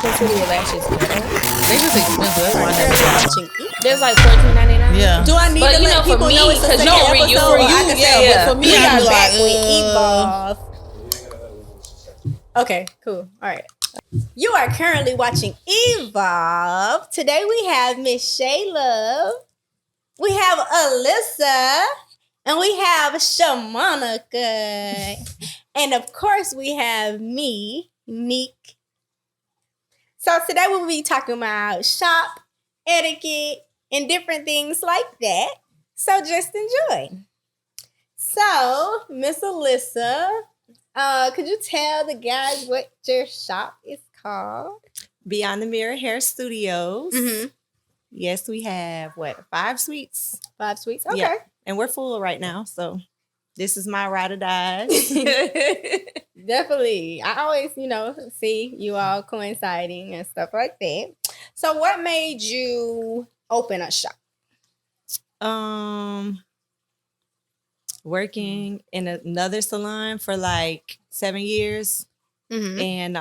consider your lashes better. They just expensive. That's why I never got them. There's like $14.99. Yeah. Do I need But to you let know, for people me, know it's a because second for you, episode? I can say, yeah. but for me, We I'm are back like, with Evolve. Okay, cool. All right. You are currently watching Evolve. Today we have Miss Shayla, we have Alyssa, and we have Shamonica. And of course, we have me, Neek. So today we'll be talking about shop, etiquette, and different things like that. So just enjoy. So, Miss Alyssa, could you tell the guys what your shop is called? Beyond the Mirror Hair Studios. Mm-hmm. Yes, we have 5 suites. 5 suites. Okay. Yeah. And we're full right now, so this is my ride or die. Definitely. I always, see you all coinciding and stuff like that. So what made you open a shop? Working in another salon for like 7 years. Mm-hmm. And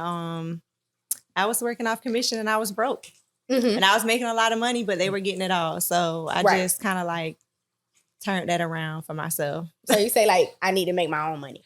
I was working off commission and I was broke. Mm-hmm. And I was making a lot of money, but they were getting it all. So I just kind of like turned that around for myself. So you say like, I need to make my own money.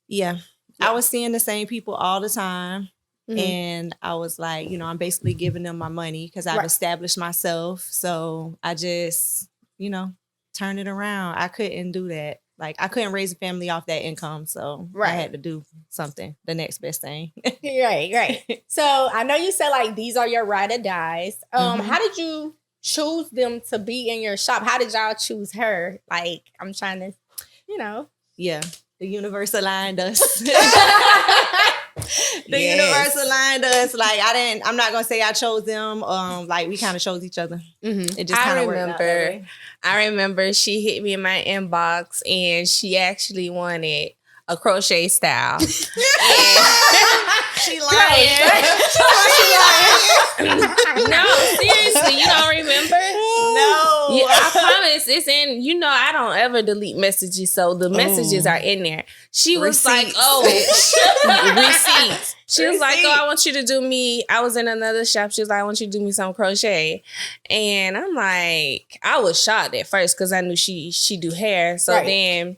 Yeah. I was seeing the same people all the time. Mm-hmm. And I was like, I'm basically giving them my money because I've established myself. So I just, turn it around. I couldn't do that. Like, I couldn't raise a family off that income. So I had to do something, the next best thing. Right. So I know you said like, these are your ride or dies. How did you choose them to be in your shop? How did y'all choose her? Like, I'm trying to, Yeah. The universe aligned us. Universe aligned us. Like, I'm not gonna say I chose them. Like, we kind of chose each other. Mm-hmm. It just kind of worked out that way. I remember she hit me in my inbox and she actually wanted a crochet style. She lying. No, seriously, you don't remember? No. Yeah, I promise it's in, I don't ever delete messages, so the messages are in there. She was Receipts. like, receipts. She was like, I want you to do me. I was in another shop. She was like, I want you to do me some crochet. And I'm like, I was shocked at first because I knew she do hair. So then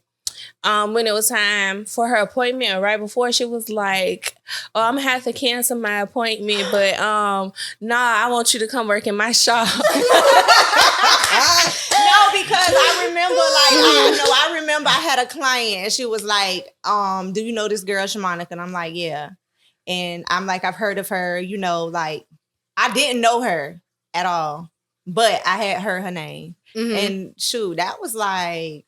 when it was time for her appointment, right before, she was like, I'm gonna have to cancel my appointment, but I want you to come work in my shop. No, because I remember I had a client and she was like, do you know this girl Shamonica? And I'm like, yeah. And I'm like, I've heard of her, like, I didn't know her at all, but I had heard her name. Mm-hmm. And shoot, that was like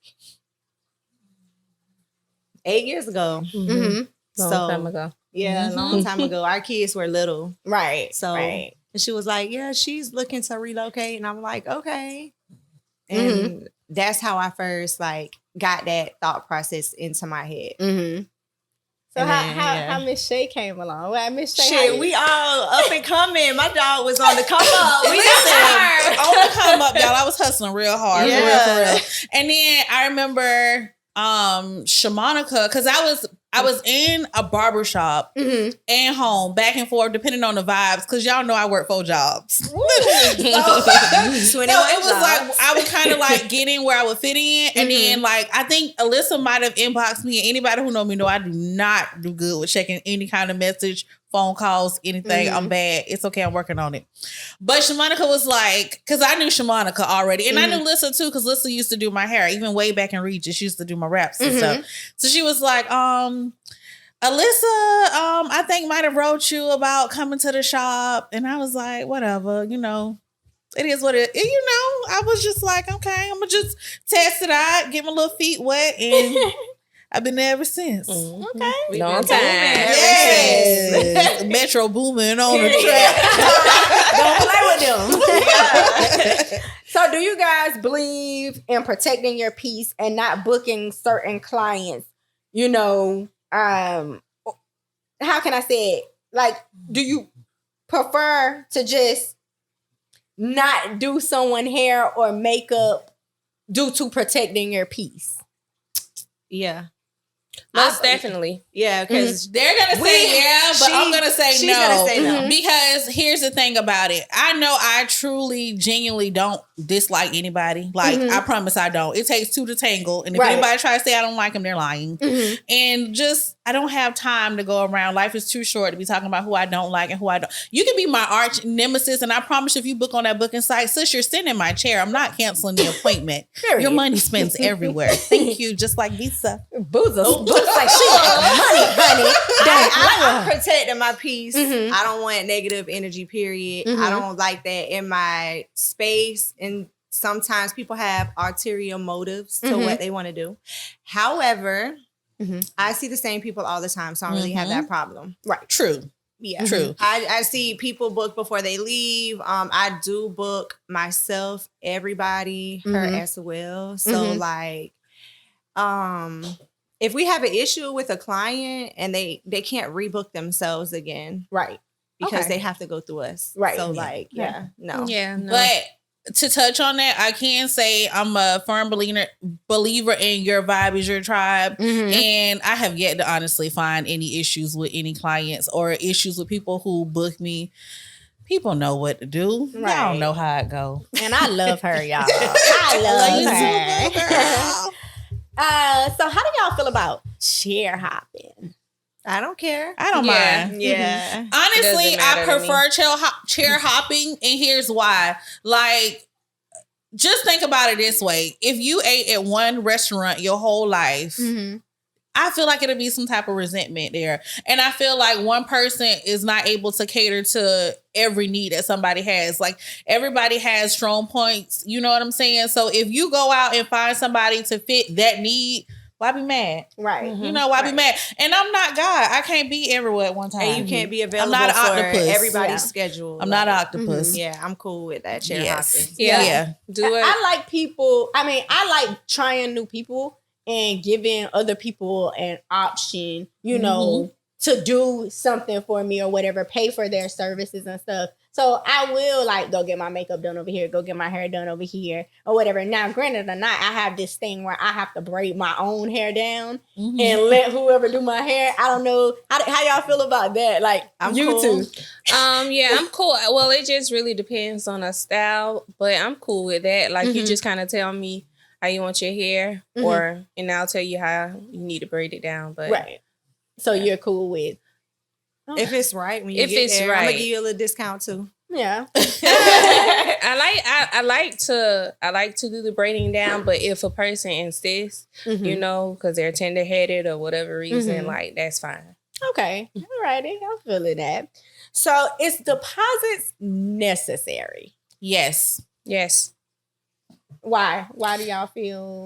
8 years ago. Mm-hmm. Long time ago. Yeah, a long time ago. Our kids were little. Right. So and she was like, yeah, she's looking to relocate. And I'm like, okay. And that's how I first got that thought process into my head. Mm-hmm. So how Miss Shay came along? Well, Miss Shay, shit, we all up and coming. My dog was on the come up. On the come up, y'all. I was hustling real hard, for real. And then I remember Shamonica, because I was in a barbershop and home, back and forth, depending on the vibes, because y'all know I work 4 jobs. So it was like, I would kind of like get in where I would fit in. And then I think Alyssa might have inboxed me. Anybody who know me know I do not do good with checking any kind of message, phone calls, anything. I'm bad. It's okay. I'm working on it. But Shamonica was like, because I knew Shamonica already. And I knew Lissa too, because Lissa used to do my hair. Even way back in Regis, she used to do my raps and stuff. So she was like, Alyssa, I think might have wrote you about coming to the shop. And I was like, whatever, it is what it is. I was just like, okay, I'm going to just test it out, get my little feet wet, and I've been there ever since. Okay. Long time. Yes. Metro booming on the track. Don't play with them. So do you guys believe in protecting your peace and not booking certain clients? How can I say it? Like, do you prefer to just not do someone hair or makeup due to protecting your peace? Yeah. Most definitely. Yeah, because they're gonna say but I'm gonna say she's no. gonna say no. Because here's the thing about it. I know I truly, genuinely don't dislike anybody. Like, I promise I don't. It takes two to tangle. And if anybody tries to say I don't like them, they're lying. And just, I don't have time to go around. Life is too short to be talking about who I don't like and who I don't. You can be my arch nemesis, and I promise if you book on that booking site, sis, you're sitting in my chair. I'm not canceling the appointment. Your money spends everywhere. Thank you. Just like Lisa. Booza. Looks like she got money, honey. I'm protecting my peace. I don't want negative energy, period. I don't like that in my space. And sometimes people have ulterior motives to what they want to do. However, I see the same people all the time, so I don't really have that problem. Right. True. Yeah. True. I see people book before they leave. I do book myself, everybody, her as well. So like, if we have an issue with a client and they can't rebook themselves again. Right. Because they have to go through us. Right. So like, no. Yeah, no. But to touch on that, I can say I'm a firm believer in your vibe is your tribe. And I have yet to honestly find any issues with any clients or issues with people who book me. People know what to do. Right. Y'all know how it go. And I love her, y'all. I love her. So how do y'all feel about chair hopping? I don't care. I don't mind. Yeah. Honestly, I prefer chair hopping, and here's why. Like, just think about it this way. If you ate at one restaurant your whole life, I feel like it'll be some type of resentment there. And I feel like one person is not able to cater to every need that somebody has. Like, everybody has strong points. You know what I'm saying? So if you go out and find somebody to fit that need, why be mad? Right. You know, why be mad? And I'm not God. I can't be everywhere at one time. And you can't be available I'm not an for octopus. everybody's schedule. I'm not an octopus. Yeah, I'm cool with that chair hopping. Yeah. Do it. I like people. I mean, I like trying new people and giving other people an option, you know, to do something for me or whatever, pay for their services and stuff. So I will like go get my makeup done over here, go get my hair done over here or whatever. Now, granted or not, I have this thing where I have to braid my own hair down and let whoever do my hair. I don't know. How y'all feel about that? Like, I'm you cool. too. Yeah, I'm cool. Well, it just really depends on a style, but I'm cool with that. Like, you just kind of tell me how you want your hair and I'll tell you how you need to braid it down. But right. So you're cool with. If it's right, when you If get it's there, right. I'm gonna give you a little discount too. Yeah. I like to do the braiding down, but if a person insists, you know, because they're tender headed or whatever reason, like, that's fine. Okay. All righty. I'm feeling that. So is deposits necessary? Yes. Yes. Why? Why do y'all feel?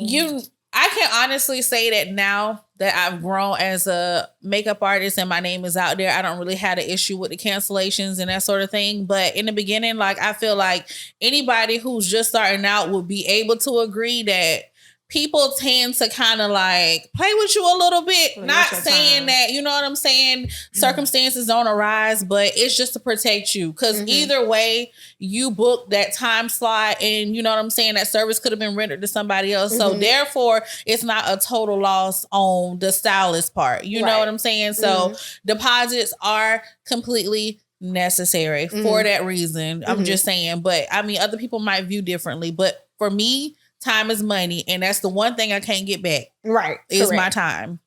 I can honestly say that now that I've grown as a makeup artist and my name is out there, I don't really have an issue with the cancellations and that sort of thing. But in the beginning, like, I feel like anybody who's just starting out would be able to agree that people tend to kind of like play with you a little bit. Not saying that, you know what I'm saying, circumstances don't arise, but it's just to protect you. Because either way, you book that time slot and, you know what I'm saying, that service could have been rendered to somebody else. So therefore, it's not a total loss on the stylist part. You know what I'm saying? So deposits are completely necessary for that reason. I'm just saying. But I mean, other people might view differently. But for me, time is money, and that's the one thing I can't get back. Right. Is my time.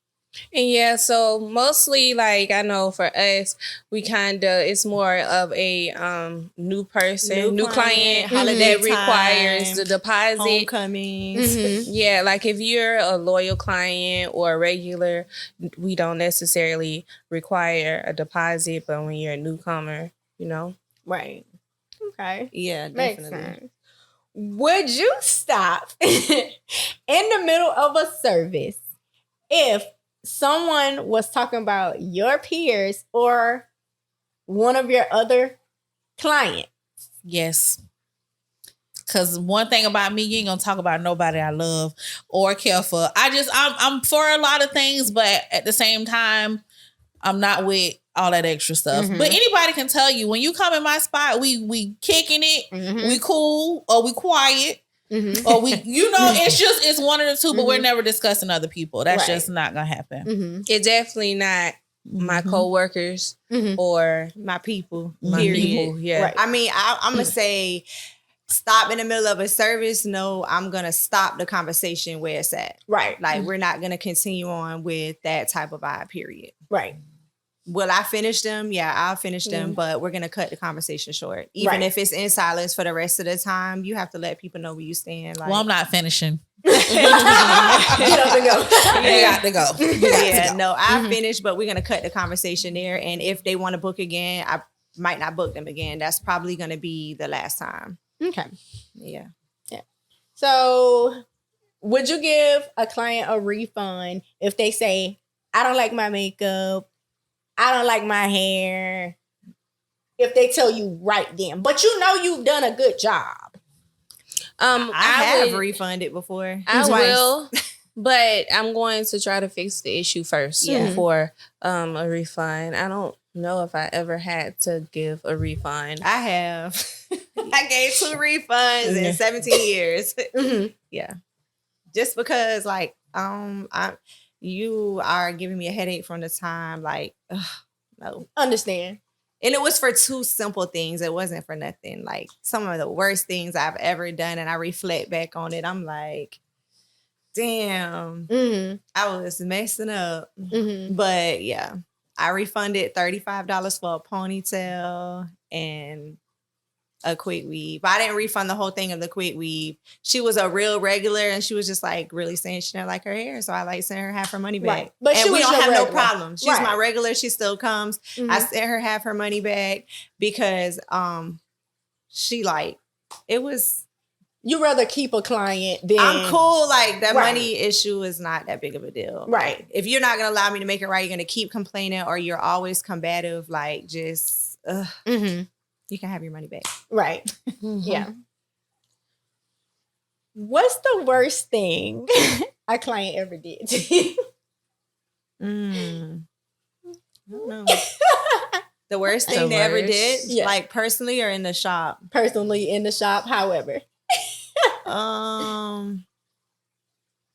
And yeah, so mostly, like, I know for us, we kind of, it's more of a new person, new client holiday that requires the deposit. Homecomings. Yeah, like if you're a loyal client or a regular, we don't necessarily require a deposit, but when you're a newcomer, you know. Right. Okay. Yeah, Makes definitely. sense. Would you stop in the middle of a service if someone was talking about your peers or one of your other clients? Yes. Because one thing about me, you ain't gonna talk about nobody I love or care for. I'm for a lot of things, but at the same time, I'm not with all that extra stuff. But anybody can tell you, when you come in my spot, we kicking it, we cool, or we quiet. Or we, it's one of the two, but we're never discussing other people. That's just not gonna happen. It's definitely not my coworkers or my people. my people. Yeah. Right. I mean, I'm gonna say stop in the middle of a service. No, I'm gonna stop the conversation where it's at. Right. Like we're not gonna continue on with that type of vibe. Period. Right. Will I finish them? Yeah, I'll finish them, but we're gonna cut the conversation short. Even if it's in silence for the rest of the time, you have to let people know where you stand. Like, Well, I'm not finishing. You have to go. You got to go. I finished, but we're gonna cut the conversation there. And if they want to book again, I might not book them again. That's probably gonna be the last time. Okay. Yeah. So, would you give a client a refund if they say, I don't like my makeup, I don't like my hair, if they tell you right then, but you've done a good job? I have refunded before. I will, but I'm going to try to fix the issue first before a refund. I don't know if I ever had to give a refund. I have. I gave 2 refunds in 17 years. Yeah. Just because you are giving me a headache from the time, no. Understand. And it was for 2 simple things. It wasn't for nothing. Like some of the worst things I've ever done. And I reflect back on it. I'm like, damn, I was messing up. But yeah, I refunded $35 for a ponytail and a quick weave. I didn't refund the whole thing of the quick weave. She was a real regular and she was just like really saying she didn't like her hair. So I sent her half her money back. Right. But and we don't have regular. no problem. She's my regular. She still comes. I sent her half her money back because she it was. You rather keep a client than I'm cool. Like that money issue is not that big of a deal. Right. Like, if you're not gonna allow me to make it right, you're gonna keep complaining or you're always combative, like just you can have your money back. Right. Yeah. What's the worst thing a client ever did to you? I don't know. The worst thing they ever did? Yeah. Like personally or in the shop? Personally, in the shop, however.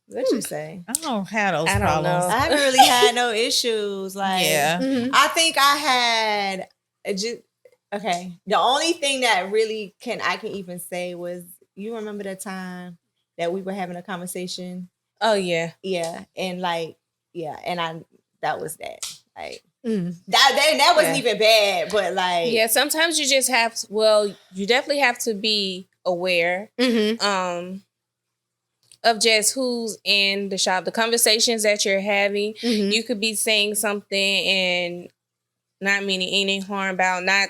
What'd you say? I don't have those I don't problems. know. I haven't really had no issues. Like, I think I had okay. The only thing that really I can even say was, you remember the time that we were having a conversation? Oh yeah. Yeah. And and that was that. Like that wasn't even bad, but like yeah, sometimes you just you definitely have to be aware of just who's in the shop, the conversations that you're having. You could be saying something and not meaning any harm about, not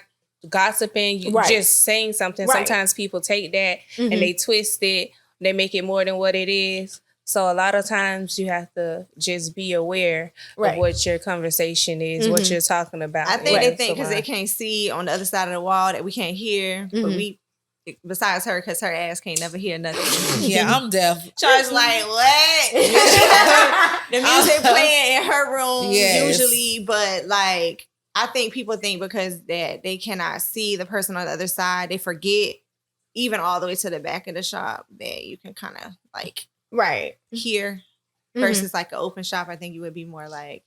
gossiping, you just saying something. Sometimes people take that and they twist it, they make it more than what it is. So a lot of times you have to just be aware of what your conversation is, what you're talking about. I think they think because they can't see on the other side of the wall that we can't hear, but we, besides her, because her ass can't never hear nothing. Yeah, I'm deaf. Char's like, what? The music playing in her room usually, but like, I think people think because that they cannot see the person on the other side, they forget even all the way to the back of the shop that you can kind of like hear versus like an open shop. I think you would be more like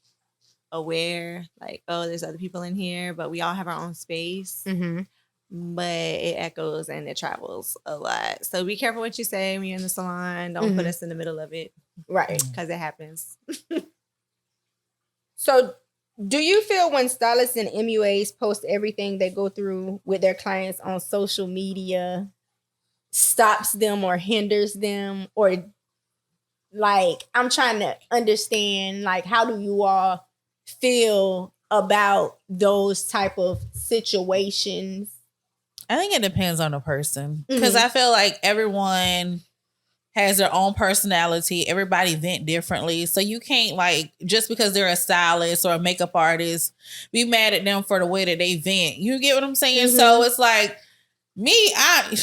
aware, like, oh, there's other people in here, but we all have our own space. But it echoes and it travels a lot. So be careful what you say when you're in the salon. Don't put us in the middle of it. Right. Because it happens. So do you feel when stylists and MUAs post everything they go through with their clients on social media stops them or hinders them? Or like, I'm trying to understand, like, how do you all feel about those type of situations? I think it depends on the person. Because I feel like everyone has their own personality. Everybody vent differently. So you can't, like, just because they're a stylist or a makeup artist, be mad at them for the way that they vent. You get what I'm saying? So it's like, me, I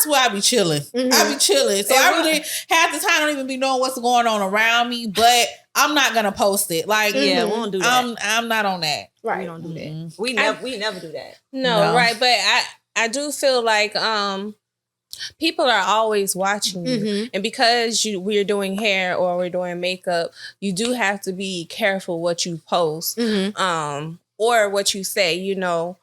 swear I be chilling. I be chilling. So I really, half the time, I don't even be knowing what's going on around me, but I'm not going to post it. Like, we won't do that. I'm not on that. Right. We don't do that. We never do that. No, right. But I do feel like people are always watching you. And because we're doing hair or we're doing makeup, you do have to be careful what you post or what you say, you know.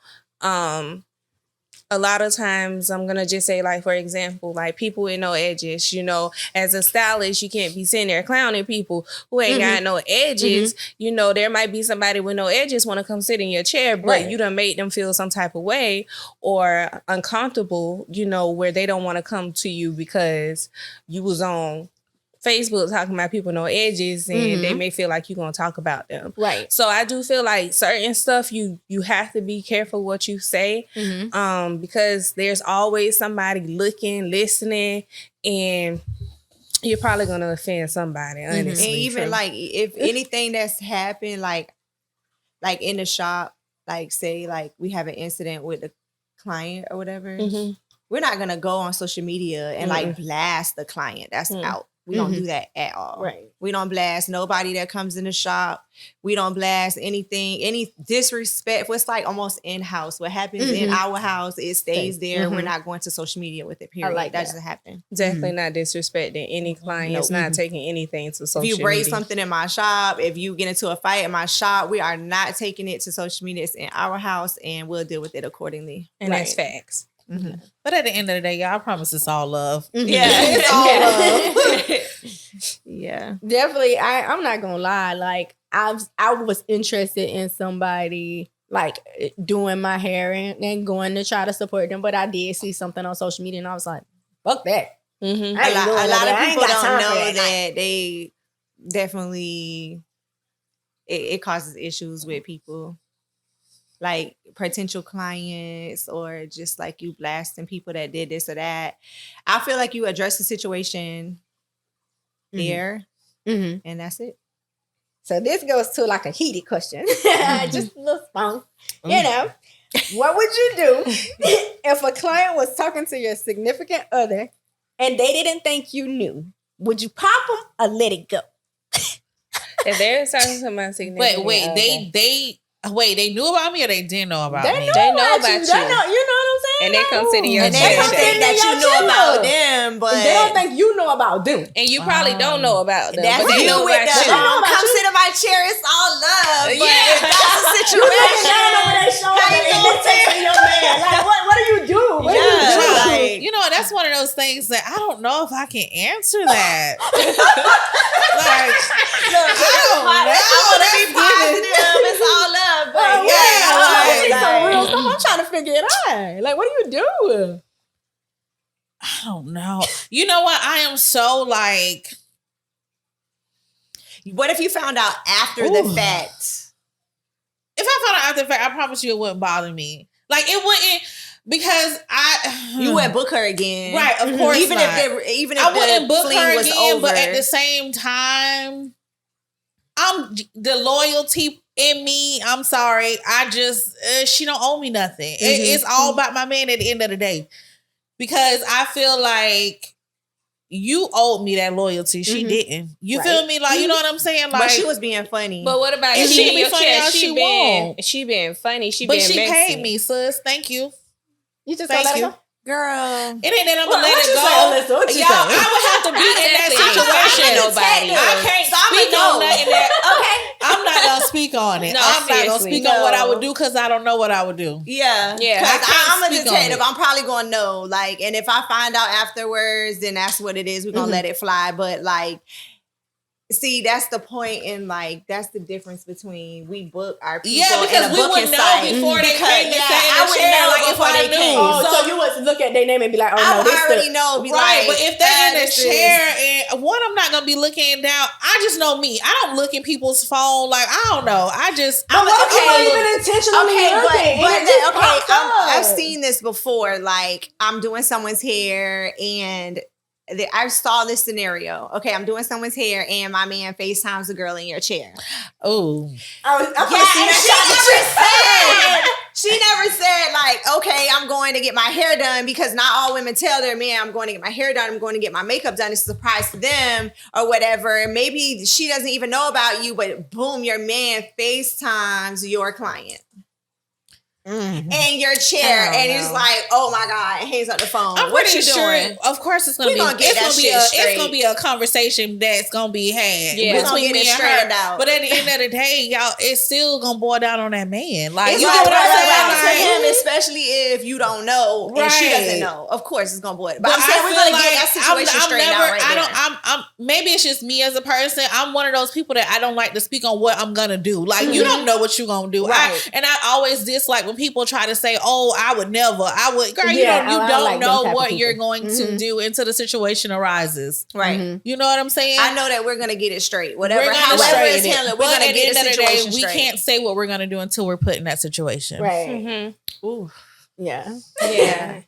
A lot of times I'm going to just say, like, for example, like people with no edges, you know, as a stylist, you can't be sitting there clowning people who ain't got no edges. You know, there might be somebody with no edges want to come sit in your chair, but you done made them feel some type of way or uncomfortable, you know, where they don't want to come to you because you was on Facebook talking about people no edges and they may feel like you're going to talk about them. Right. So I do feel like certain stuff you have to be careful what you say because there's always somebody looking, listening, and you're probably going to offend somebody, honestly. And even like if anything that's happened, like in the shop, like say like we have an incident with the client or whatever, we're not going to go on social media and like blast the client. That's out. We don't do that at all. Right. We don't blast nobody that comes in the shop. We don't blast anything, any disrespect. It's like almost in-house. What happens in our house, it stays there. We're not going to social media with it, period. I like that. Doesn't happen. Definitely not disrespecting any clients, not taking anything to social media. If you break something in my shop, if you get into a fight in my shop, we are not taking it to social media. It's in our house and we'll deal with it accordingly. And that's facts. But at the end of the day, y'all, I promise it's all love. Yeah, it's all love. Yeah, definitely. I'm not gonna lie. Like I was interested in somebody like doing my hair and going to try to support them, but I did see something on social media and I was like, "Fuck that." A lot of people don't know that they definitely it causes issues with people. Like potential clients or just like you blasting people that did this or that. I feel like you address the situation there and that's it. So this goes to like a heated question. Just a little fun. You know, what would you do if a client was talking to your significant other and they didn't think you knew? Would you pop them or let it go? If they're talking to my significant other. Wait, they knew about me or they didn't know about me? They know about you. They know, you know what I'm saying? And they come sit in your chair. And chair. they don't think that you know about them, but they don't think you know about them. And you probably don't know about them. That's but they know about you. Come sit in my chair. It's all love. But if that's the situation, how you gonna take your man? Like, what do you do? Like, you know, that's one of those things that I don't know if I can answer that. Like, look, I want to be positive. It's all love. But I'm trying to figure it out. Like, what do you do? I don't know. You know what? I am so like. What if you found out after the fact? If I found out after the fact, I promise you it wouldn't bother me. Like it wouldn't, because you wouldn't book her again, right? Of course, even not. if I wouldn't book her was again. over. But at the same time, I'm the loyalty in me. I'm sorry. I just she don't owe me nothing. It's all about my man at the end of the day, because I feel like you owed me that loyalty. She didn't. You feel me? Like, you know what I'm saying? Like, but she was being funny. But what about if she be funny how she been? She been funny. But she paid me, sis. Thank you. You just thank you. Girl, it ain't that I'm gonna let it go. Y'all, I would have to be in that situation. I can't speak on nothing that. Okay, I'm not gonna speak on it. No, I'm not gonna speak on what I would do because I don't know what I would do. Yeah. Because I'm a detective. I'm probably gonna know. Like, and if I find out afterwards, then that's what it is. We're gonna let it fly. But like, see, that's the point, and like that's the difference between we book our people. Yeah, because we would know before they came to sit in the chair. Like if I knew. So you would look at their name and be like, "Oh no, I already know." Right, but if they're in the chair and one, I'm not gonna be looking down. I just know me. I don't look at people's phone. Like I don't know. I'm even intentionally looking. I've seen this before. Like I'm doing someone's hair and I saw this scenario. Okay, I'm doing someone's hair and my man FaceTimes a girl in your chair. Oh. She never said like, okay, I'm going to get my hair done, because not all women tell their man, I'm going to get my hair done, I'm going to get my makeup done. It's a surprise to them or whatever. Maybe she doesn't even know about you, but boom, your man FaceTimes your client. in your chair, and he's like, "Oh my god," and hangs up the phone. I'm What pretty you sure. doing? Of course, it's gonna be. It's gonna be a conversation that's gonna be had between me and her. Out. But at the end of the day, y'all, it's still gonna boil down on that man. Like, it's you know what I'm saying? To him, especially if you don't know and she doesn't know. Of course, it's gonna boil. But I'm saying we're gonna get that situation straightened out right I'm maybe it's just me as a person. I'm one of those people that I don't like to speak on what I'm gonna do. Like, you don't know what you're gonna do. Right. I always dislike when people try to say, "Oh, I would never." Girl, you don't know what you're going to do until the situation arises. Right. You know what I'm saying? I know that we're gonna get it straight. However it's handled, we're gonna get the situation straight. We can't say what we're gonna do until we're put in that situation. Right. Ooh. Yeah. Yeah.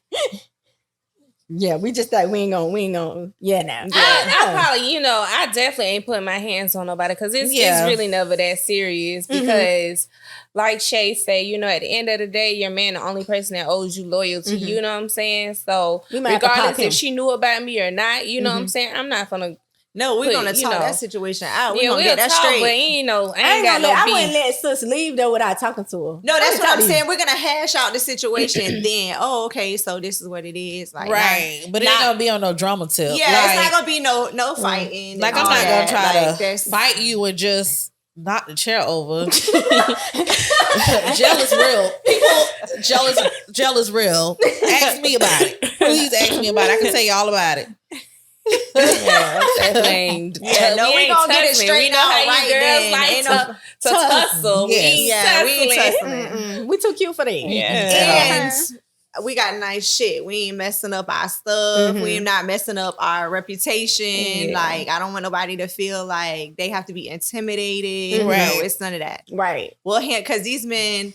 Yeah, we just like we ain't gonna. Yeah, now. I probably, I definitely ain't putting my hands on nobody because it's really never that serious. Because, like Shay say, at the end of the day, your man the only person that owes you loyalty. You know what I'm saying? So regardless if she knew about me or not, you know what I'm saying? I'm not gonna. No, we're gonna talk that situation out. We're gonna get that straight. But I wouldn't let sis leave though without talking to her. No, that's what I'm saying. We're gonna hash out the situation. Then, okay, so this is what it is. Like, right, but it ain't gonna be on no drama tip. Yeah, it's not gonna be no fighting. Like, I'm not gonna try to fight you and just knock the chair over. Jail is real. People, jail is real. Ask me about it. Please ask me about it. I can tell you all about it. We ain't gonna get it straight out right then. Like to tussle. We ain't tussling. We too cute for that. And we got nice shit. We ain't messing up our stuff. We ain't not messing up our reputation. Like, I don't want nobody to feel like they have to be intimidated. Right. No, it's none of that. Right. Well, because these men,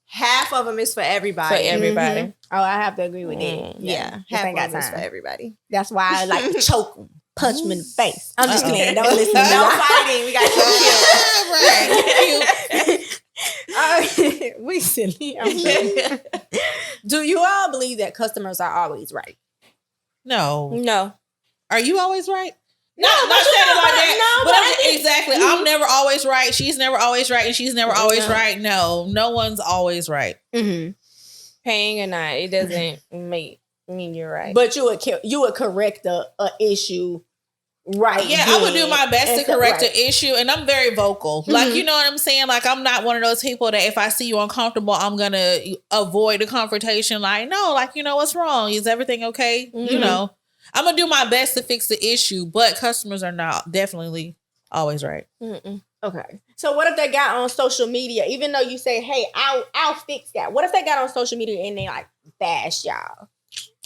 half of them is for everybody. Oh, I have to agree with that. Yeah. Half of them is for everybody. That's why I like to choke them. Punch them in the face. I'm just kidding. Don't listen to me. No fighting. We got you. We silly. Do you all believe that customers are always right? No. Are you always right? No, not saying it like that. Exactly. I'm never always right. She's never always right, and she's never always right. No one's always right. Paying or not, it doesn't mean you're right. But you would correct a issue. Right. Yeah, I would do my best to correct an issue, and I'm very vocal. Like, you know what I'm saying? Like, I'm not one of those people that if I see you uncomfortable, I'm gonna avoid the confrontation. Like, no, like, what's wrong? Is everything okay? I'm gonna do my best to fix the issue, but customers are not definitely always right. Okay. So what if they got on social media, even though you say, hey, I'll fix that? What if they got on social media and they like bash y'all?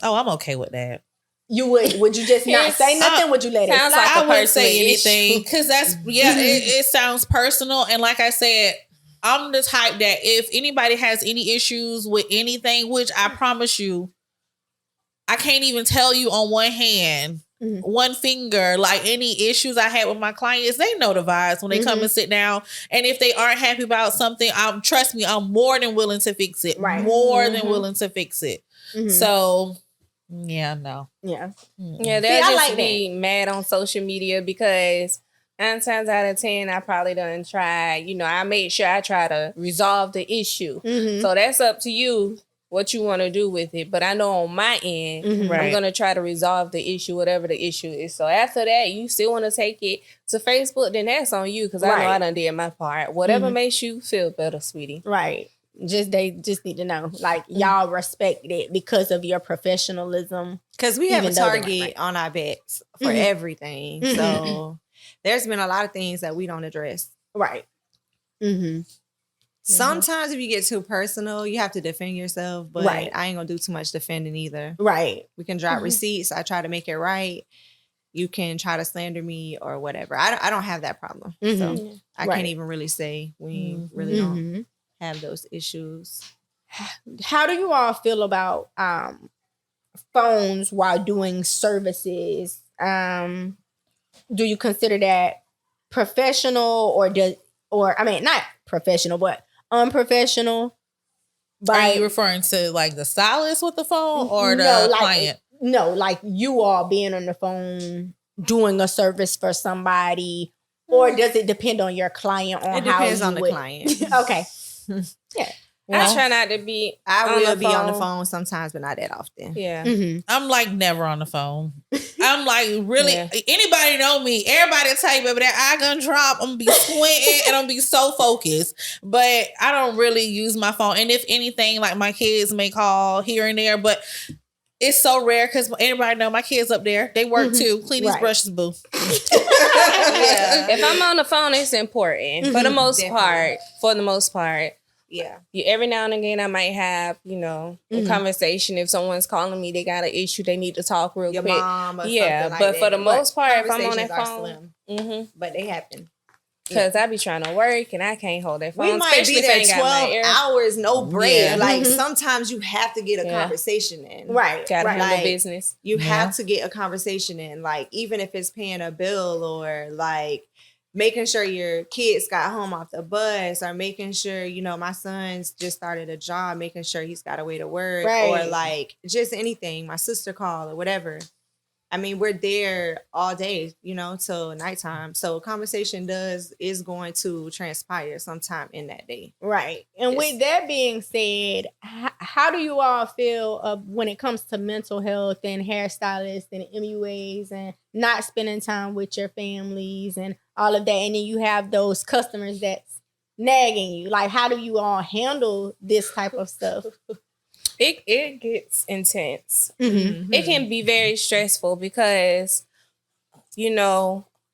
Oh, I'm okay with that. You would you just not say nothing? Would you let it slide? I wouldn't say anything because that's it sounds personal. And like I said, I'm the type that if anybody has any issues with anything, which I promise you, I can't even tell you on one hand, one finger, like any issues I had with my clients, they know the vibes when they come and sit down. And if they aren't happy about something, trust me, I'm more than willing to fix it. Right. More than willing to fix it. So yeah, no. Yeah. Yeah, they'll just be mad on social media because 9 times out of 10, I probably done try. I made sure I try to resolve the issue. So that's up to you what you want to do with it. But I know on my end, I'm going to try to resolve the issue, whatever the issue is. So after that, you still want to take it to Facebook, then that's on you because I know I done did my part. Whatever makes you feel better, sweetie. Right. They just need to know, like, y'all respect it because of your professionalism. Because we have a target on our backs for everything. So there's been a lot of things that we don't address. Right. Sometimes if you get too personal, you have to defend yourself. But I ain't going to do too much defending either. Right. We can drop receipts. I try to make it right. You can try to slander me or whatever. I don't have that problem. So I can't even really say we really don't have those issues. How do you all feel about phones while doing services? Do you consider that professional not professional, but unprofessional? Are you referring to like the stylist with the phone or the client? No, like you all being on the phone doing a service for somebody, or does it depend on your client? It depends on the client. Okay. Yeah. I try not to be. I will be on the phone sometimes, but not that often. Yeah. I'm like never on the phone. I'm like really anybody know me, everybody tell you, baby, that eye gonna drop. I'm gonna be squinting and I'm gonna be so focused. But I don't really use my phone. And if anything, like my kids may call here and there, but it's so rare because everybody know my kids up there. They work too. Clean these brushes, boo. If I'm on the phone, it's important. For the most part. Yeah. Every now and again, I might have, a conversation. If someone's calling me, they got an issue, they need to talk real Your quick. mom or yeah, something but like for that. the most part, if I'm on that Conversations are phone, slim, but they happen. because I be trying to work and I can't hold that phone. We might be there 12 hours, no break. Yeah. Like sometimes you have to get a conversation in. Right. Gotta handle Like, business. You have to get a conversation in. Like even if it's paying a bill or like making sure your kids got home off the bus or making sure, my son's just started a job, making sure he's got a way to work or like just anything, my sister called or whatever. I mean, we're there all day, till nighttime. So a conversation is going to transpire sometime in that day. Right. And with that being said, how do you all feel when it comes to mental health and hairstylists and MUAs and not spending time with your families and all of that? And then you have those customers that's nagging you. Like, how do you all handle this type of stuff? It gets intense. It can be very stressful because,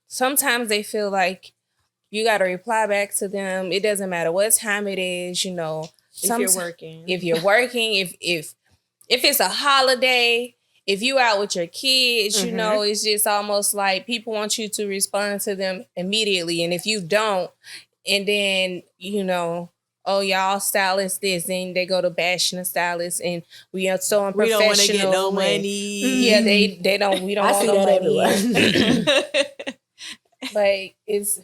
sometimes they feel like you got to reply back to them. It doesn't matter what time it is, If you're working, if it's a holiday, if you out with your kids, it's just almost like people want you to respond to them immediately. And if you don't, and then, oh, y'all stylist this, and they go to bashing the stylist, and we are so unprofessional. We don't want to get no money. Yeah, they don't. We don't want no money. Like it's,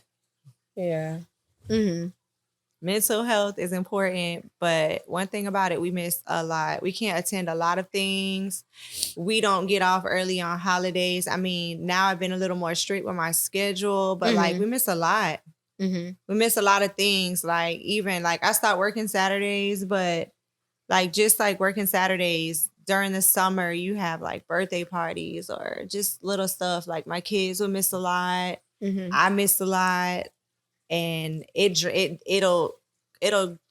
Mental health is important, but one thing about it, we miss a lot. We can't attend a lot of things. We don't get off early on holidays. I mean, now I've been a little more strict with my schedule, but like we miss a lot. We miss a lot of things. Like even like I stopped working Saturdays, but like just like working Saturdays during the summer, you have like birthday parties or just little stuff. Like my kids will miss a lot. I miss a lot, and it'll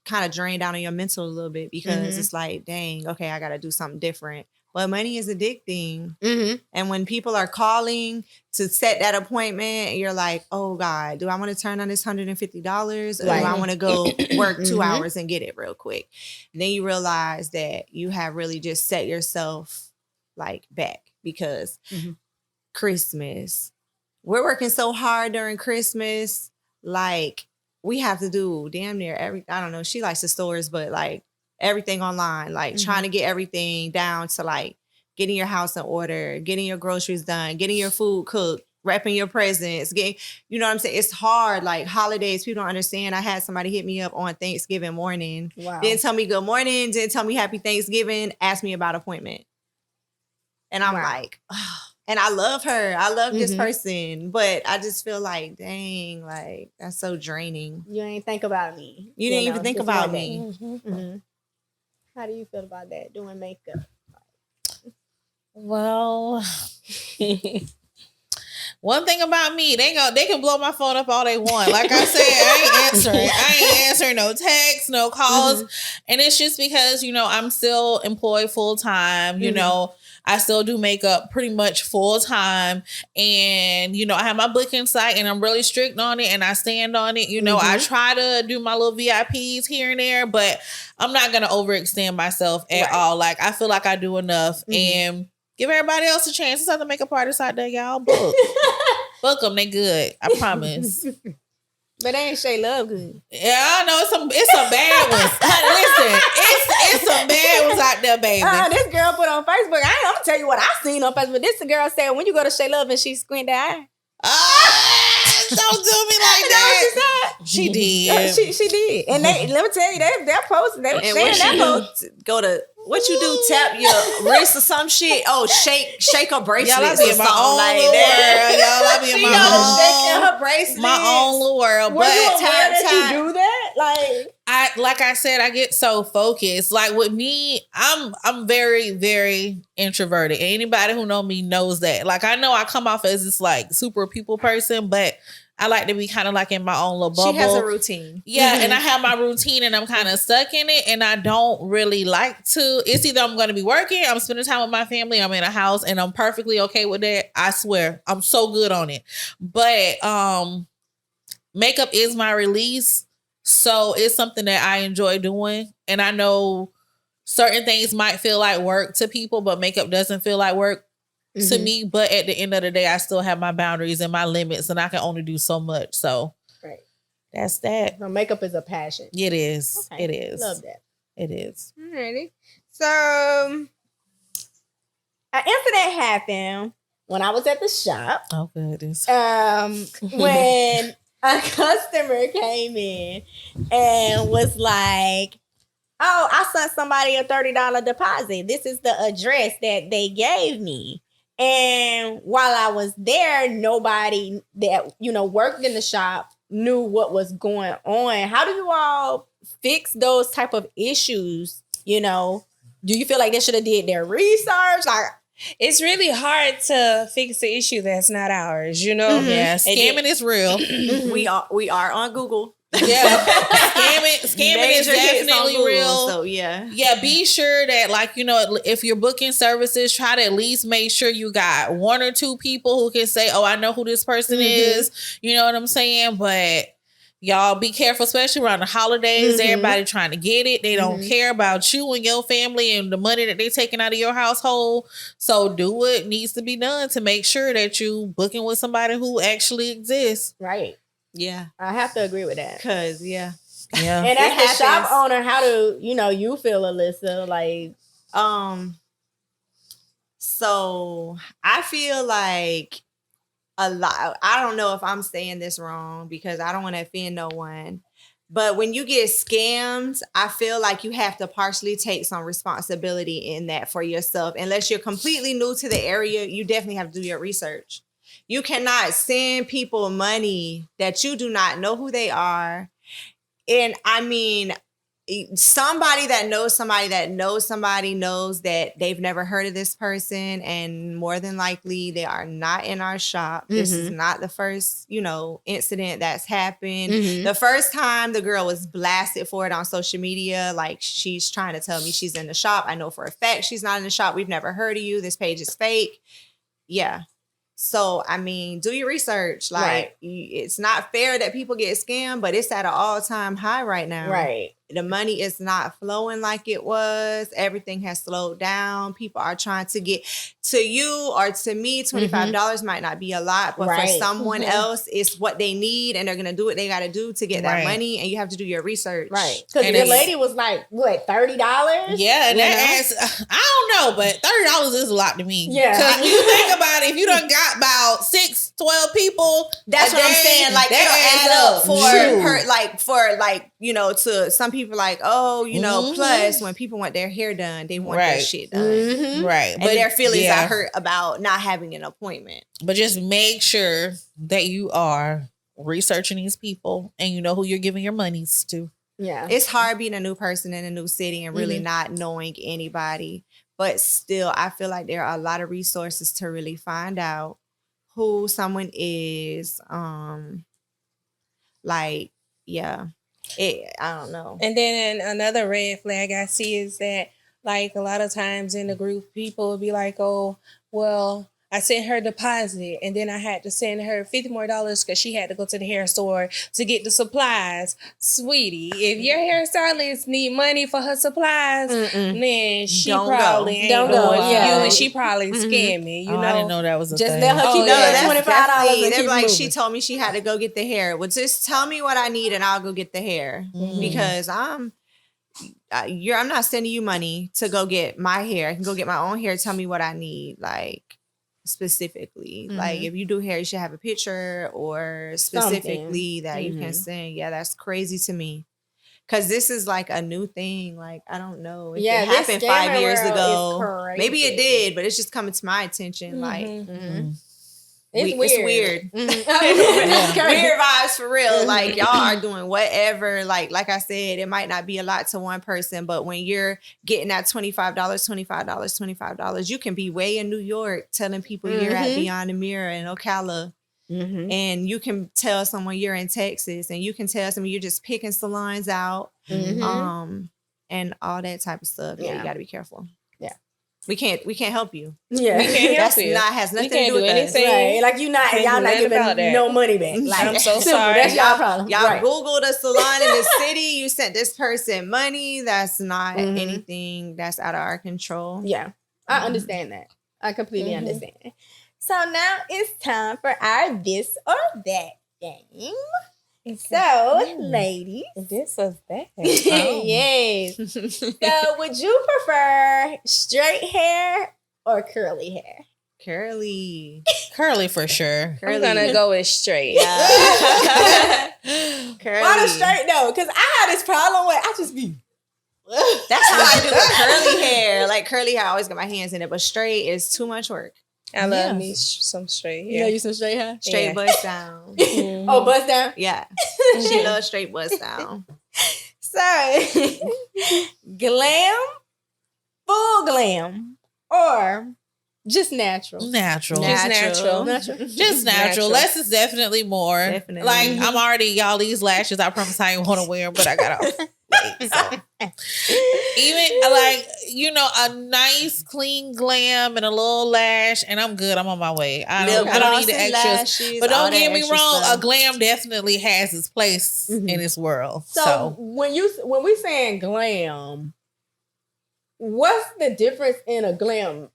kind of drain down on your mental a little bit because it's like, dang, okay, I got to do something different. But money is addicting. And when people are calling to set that appointment, you're like, oh God, do I want to turn on this $150 or do I want to go work 2 hours and get it real quick? And then you realize that you have really just set yourself like back because Christmas, we're working so hard during Christmas. Like we have to do damn near I don't know. She likes the stores, but like everything online, like trying to get everything down to like getting your house in order, getting your groceries done, getting your food cooked, wrapping your presents, you know what I'm saying? It's hard. Like holidays, people don't understand. I had somebody hit me up on Thanksgiving morning. Wow. Didn't tell me good morning, didn't tell me happy Thanksgiving, asked me about appointment. And I'm like, oh. And I love her. I love this person. But I just feel like, dang, like that's so draining. You ain't think about me. You didn't even think about me. How do you feel about that, doing makeup? Well, one thing about me, they can blow my phone up all they want. Like I said, I ain't answering no texts, no calls. And it's just because, I'm still employed full time, I still do makeup pretty much full time. And, I have my booking site and I'm really strict on it and I stand on it. I try to do my little VIPs here and there, but I'm not going to overextend myself at all. Like, I feel like I do enough and give everybody else a chance. It's other makeup artists out there, y'all. Book. Book them. They good. I promise. But they ain't Shea Love good. Yeah, I know it's some bad ones. Listen, it's some bad ones out there, baby. This girl put on Facebook. I'm gonna tell you what I seen on Facebook. This girl said when you go to Shea Love and she squint the eye. Don't do me like that. She did. She did. And let me tell you, they're posting. They were sharing that post. Go to what you do? Tap your wrist or some shit. Oh, shake her bracelet. Y'all, I be in my own like little that. world. Y'all, I be in shaking her bracelet. my own little world. Were you aware But that you do that? Like, like I said, I get so focused. Like with me, I'm very, very introverted. Anybody who know me knows that. Like I know I come off as this like super people person, but I like to be kind of like in my own little bubble. She has a routine. Yeah, and I have my routine and I'm kind of stuck in it, and I don't really like to. It's either I'm going to be working, I'm spending time with my family, I'm in a house, and I'm perfectly okay with that. I swear, I'm so good on it. But makeup is my release. So it's something that I enjoy doing. And I know certain things might feel like work to people, but makeup doesn't feel like work to me. But at the end of the day, I still have my boundaries and my limits, and I can only do so much. So that's that. So makeup is a passion. It is. Okay. It is. Love that. It is. Alrighty. So an incident happened when I was at the shop. Oh, goodness. When a customer came in and was like, oh, I sent somebody a $30 deposit. This is the address that they gave me. And while I was there, nobody that, worked in the shop knew what was going on. How do you all fix those type of issues? Do you feel like they should have did their research? Like, it's really hard to fix the issue that's not ours, Yeah, scamming is real. We are on Google. Yeah, scamming is definitely Google, real. So yeah, be sure that if you're booking services, try to at least make sure you got one or two people who can say, "Oh, I know who this person is." You know what I'm saying? But y'all be careful, especially around the holidays. Everybody trying to get it. They don't care about you and your family and the money that they're taking out of your household. So do what needs to be done to make sure that you booking with somebody who actually exists. right. yeah, I have to agree with that. because Yeah. And as the shop owner, how do you feel, Alyssa? Like, so I feel like a lot. I don't know if I'm saying this wrong because I don't want to offend no one. But when you get scammed, I feel like you have to partially take some responsibility in that for yourself. Unless you're completely new to the area, you definitely have to do your research. You cannot send people money that you do not know who they are. And I mean, somebody that knows somebody knows that they've never heard of this person, and more than likely they are not in our shop. This is not the first, incident that's happened. The first time the girl was blasted for it on social media, like she's trying to tell me she's in the shop. I know for a fact she's not in the shop. We've never heard of you. This page is fake. Yeah. So, I mean, do your research. Like, it's not fair that people get scammed, but it's at an all-time high right now. right. The money is not flowing like it was. Everything has slowed down. People are trying to get to you or to me. $25 might not be a lot, but for someone else, it's what they need, and they're going to do what they got to do to get that money, and you have to do your research. Right. Because the lady was like, what, $30? Yeah, and that adds, I don't know, but $30 is a lot to me. Yeah. Because when you think about it, if you done got about 12 people, that's what I'm saying. Like, it'll add up to some people, like, oh, plus when people want their hair done, they want their shit done. Right. And their feelings are hurt about not having an appointment. But just make sure that you are researching these people and you know who you're giving your monies to. Yeah. It's hard being a new person in a new city and really not knowing anybody. But still, I feel like there are a lot of resources to really find out who someone is. I don't know. And then another red flag I see is that, like, a lot of times in the group, people will be like, oh, well, I sent her deposit and then I had to send her $50 more because she had to go to the hair store to get the supplies. Sweetie, if your hairstylist need money for her supplies, then she probably ain't going for you, and she probably scamming. You know, I didn't know that was a just thing. let her keep $25. They're like, she told me she had to go get the hair. Well, just tell me what I need and I'll go get the hair because I'm not sending you money to go get my hair. I can go get my own hair. Tell me what I need, like, specifically. Like, if you do hair, you should have a picture or specifically that you can send. Yeah, that's crazy to me. Because this is like a new thing. Like, I don't know if it happened 5 years ago. Maybe it did, but it's just coming to my attention. Like, It's weird. Mm-hmm. Weird vibes for real. Like y'all are doing whatever. Like I said, it might not be a lot to one person, but when you're getting that $25, you can be way in New York telling people you're at Beyond the Mirror in Ocala. And you can tell someone you're in Texas, and you can tell someone you're just picking salons out, and all that type of stuff. Yeah, you got to be careful. Yeah, we can't help you. Yeah, we can't help you. Has nothing to do with anything. us. Right. Like y'all not giving no money back. Like, I'm so simple. sorry. That's y'all problem. Y'all right. Googled a salon in the city. You sent this person money. That's not anything that's out of our control. Yeah, I understand that. I completely understand. So now it's time for our this or that game. So, ladies. This or that. Yes. So, would you prefer straight hair or curly hair? Curly for sure. I'm gonna go with straight. Curly. Why the straight though? Because I had this problem where I just be. That's how I do with curly hair. Like curly hair, I always get my hands in it, but straight is too much work. I love me some straight hair. You know you some straight hair? Straight bust down. Oh, bust down? Yeah. She loves straight bust down. So, glam, full glam, or just natural? Natural. Just natural. Just natural. Less is definitely more. Definitely. Like I'm already y'all these lashes. I promise I ain't want to wear them, but I got off. So. Even like a nice clean glam and a little lash, and I'm good. I'm on my way. I don't need the extras. Lashes, but don't get me wrong. stuff. A glam definitely has its place in this world. So when we saying glam, what's the difference in a glam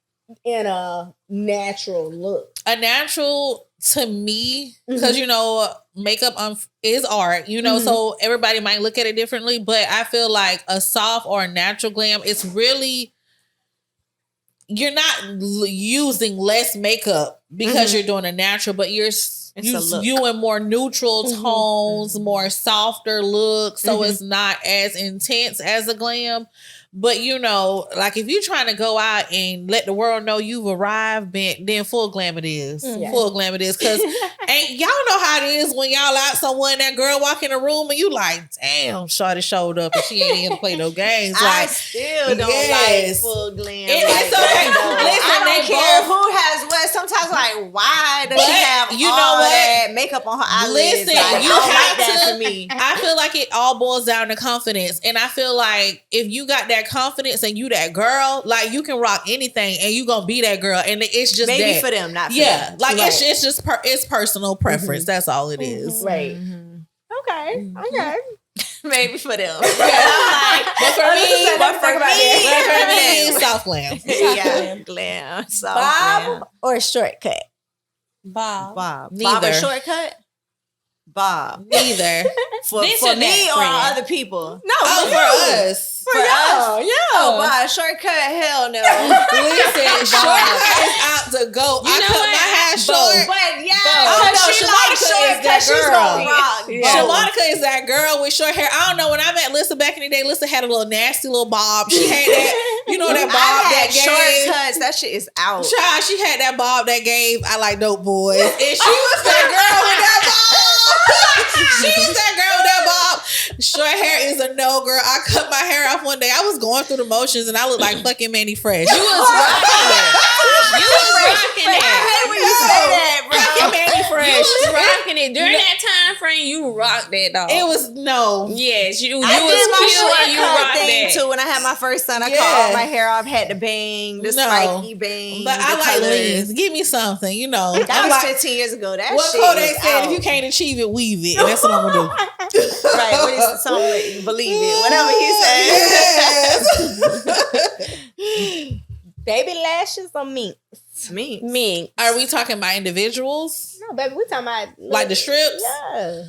and a natural look? A natural to me, because makeup is art, so everybody might look at it differently, but I feel like a soft or a natural glam, it's really, you're not using less makeup because you're doing a natural, but you're in more neutral tones, more softer look, so it's not as intense as a glam. But like if you're trying to go out and let the world know you've arrived, then full glam it is. Full glam it is. Because y'all know how it is when y'all out somewhere and that girl walk in the room and you like, damn, shorty showed up and she ain't here to play no games. I Like, still don't like full glam. It's okay. Listen, I don't care who has what. Sometimes like, why does she have that makeup on her eyelids? Listen, like, you I don't have like that to. for me. I feel like it all boils down to confidence, and I feel like if you got that confidence and you that girl, like you can rock anything and you gonna be that girl, and it's just maybe that. for them, not for yeah, them. like Right. it's just it's personal preference. That's all it is. Right. Okay. Okay. Maybe for them. But for me, soft glam. Yeah, glam. Soft Bob glam. or shortcut? Bob. Bob. Neither. Bob or shortcut? Bob. Neither. For This me or that, or friend? other people? No, For us. For y'all. Yeah. Oh, Bob. Shortcut? Hell no. Listen, shortcut is out to go. I cut my hair short. But yeah, Oh, no, she likes shortcut. She's gonna rock. Shamanica is that girl with short hair. I don't know. When I met Lissa back in the day, Lissa had a little nasty little bob. She had that, that bob that gave. Shortcuts. That shit is out. Child, she had that bob that gave I like dope boys. And she was that girl with that bob. She was that girl with that bob. Short hair is a no, girl. I cut my hair off one day. I was going through the motions and I looked like fucking Manny Fresh. You was rocking it. You was rocking it. I hate when you say that, bro. Fucking Manny Fresh. You was rocking it. During that time frame, you rocked that dog. It was no. Yes, you I was did my pure and you shortcut rocked thing that. too. When I had my first son, I cut all my hair off, had the bang, the spiky bang. But I like leans. Give me something, That I'm was like, 15 years ago. That what shit Kodak was said, out. if you can't achieve it, weave it. And that's what I'm going to do. Right, what is some you believe it, whatever he said. Baby lashes or minks? Me. Are we talking about individuals? No, baby, we talking about Like the strips? Yeah.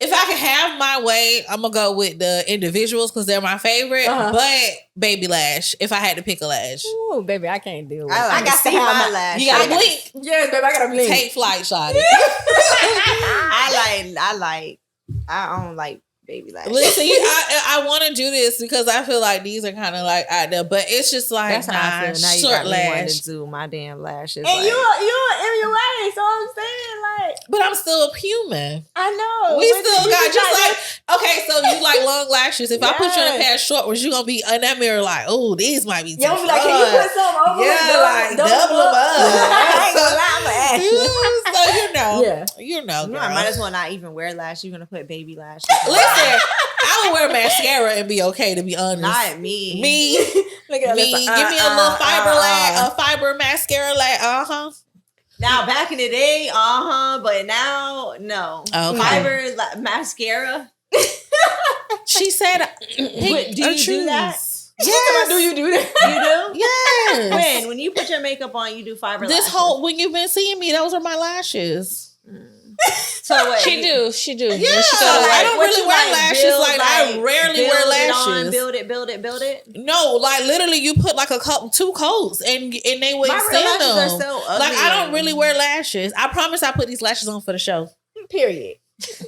If I can have my way, I'm going to go with the individuals because they're my favorite. But baby lash, if I had to pick a lash. Ooh, baby, I can't deal with it. I got to see my lash. You got to blink. Yes, baby, I got to blink. Take flight, shawty. I don't like baby lashes. Listen, I want to do this because I feel like these are kind of like out there, but it's just like That's how I feel. Now you short got me wanting lash. to do my damn lashes. And like, you're in your way, so I'm saying like But I'm still a human. I know. We but still you got just got like okay. So you like long lashes? If I put you in a Yes. pair of short ones, you gonna be in that mirror like, oh, these might be too You'll be like, can you put some over Yeah, like double them up. I ain't gonna lie, I'ma ask you. So you know, Yeah. you know, no, girl. I might as well not even wear lashes. You're gonna put baby lashes. Listen, I would wear mascara and be okay. To be honest, Not me. me, Look at me. Alyssa. Give me a little a fiber mascara, like Now back in the day, but now no. Okay. Fiber mascara. She said, But do you do that? Yes. Do you do that? You do? Yes. When you put your makeup on, you do fiber This lashes. whole when you've been seeing me, those are my lashes. So what? She do. Yeah, When she go to I don't what really you wear lashes. build, Like I rarely build wear it on, lashes. build it. No, like literally, you put like two coats and they would My extend lashes them. are so ugly. Like I don't really wear lashes. I promise I put these lashes on for the show. Period. Because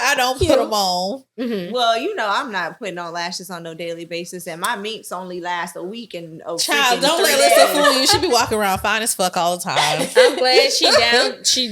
I don't put them on. Mm-hmm. Well, you know, I'm not putting on lashes on no daily basis, and my minks only last a week and a Child, freaking don't 3 let Lisa days. fool you. She be walking around fine as fuck all the time. I'm glad she